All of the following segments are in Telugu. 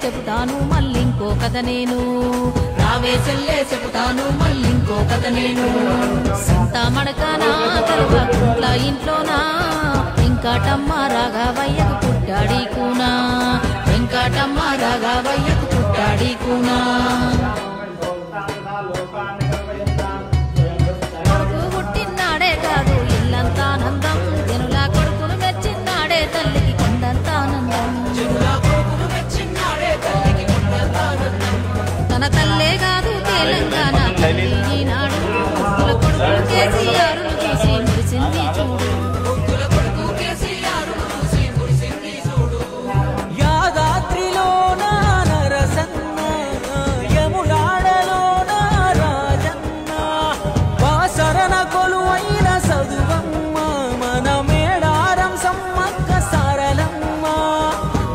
చెబుతాను మళ్ళింకో కథ నేను రావే చెల్లే చెబుతాను మళ్ళింకో కథ నేను సంత మడకనా కల్వకుంట్ల ఇంట్లోనా వెంకటమ్మ రాఘవయ్యకు పుట్టాడి కూనా వెంకటమ్మ రాఘవయ్యకు పుట్టాడి కూనా కొడుకు పుట్టినాడే కాదు ఇల్లంతా ఆనందం జనుల కొడుకును మెచ్చినాడే తల్లికి కొండంత ఆనందం తన తల్లే కాదు తెలంగాణ ఈనాడు ముగ్గుల కొడుకు కేసీఆర్ చూసి మురిసింది చూడు యాదాద్రిలోన నరసన్న యములాడలోన రాజన్న వాసరన కొలువైన సదువమ్మ మన మేడారం సమ్మక్క సారలమ్మ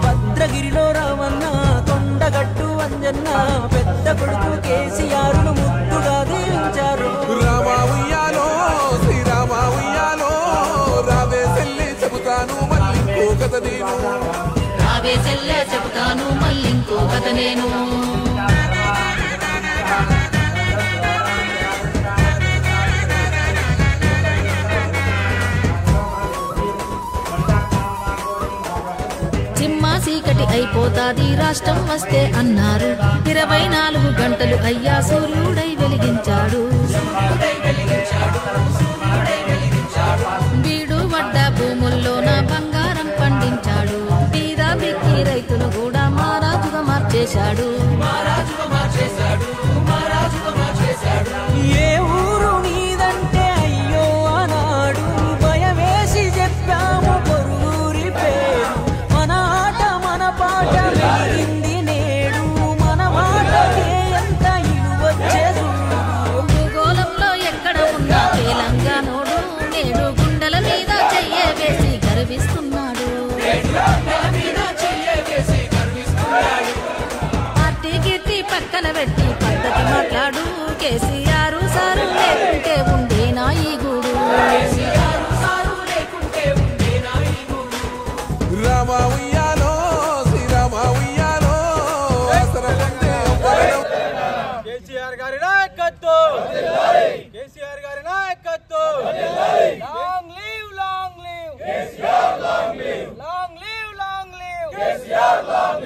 భద్రగిరిలో రవన్న కొండగట్టు అంజన్న పెద్ద కొడుకు కేసీఆర్ను ముద్దుగా దీవించారు. రామ ఉయ్యాలో శ్రీరామ ఉయ్యాలో రావే చెల్లె చెబుతాను మళ్ళింకో కథ నేను రావే చెల్లె చెబుతాను మళ్ళింకో కథ నేను చీకటి అయిపోతాది రాష్ట్రం వస్తే అన్నారు 24 గంటలు అయ్యా సూర్యుడై వెలిగించాడు వీడు వడ్డ భూముల్లోన బంగారం పండించాడు తీర బిక్కి రైతులు కూడా మహారాజుగా మార్చేశాడు ఏ ఊరు నీదంటే అయ్యో అన్నాడు భయమేసి చెప్పాము పొరుగురి పేరు మన ఆట మన పాట వెలిగింది నేడు మన మాటకే ఎంత ఇలువచ్చేదు భూగోళంలో ఎక్కడ ఉన్నా తెలంగాణోడు నేడు గుండెల మీద చెయ్యే వేసి గర్విస్తున్నాడు పార్టీ కీర్తి పక్కన పెట్టి పద్ధతి మాట్లాడు కేసీఆర్ సారు లేకుంటే ఉండేనా ఈ గూడు రామ ఉయ్యాలో శ్రీరామ ఉయ్యాలో కేసీఆర్ గారి నాయకత్వం కేసీఆర్ గారి నాయకత్వం long live long leave KCR long live long live long leave KCR long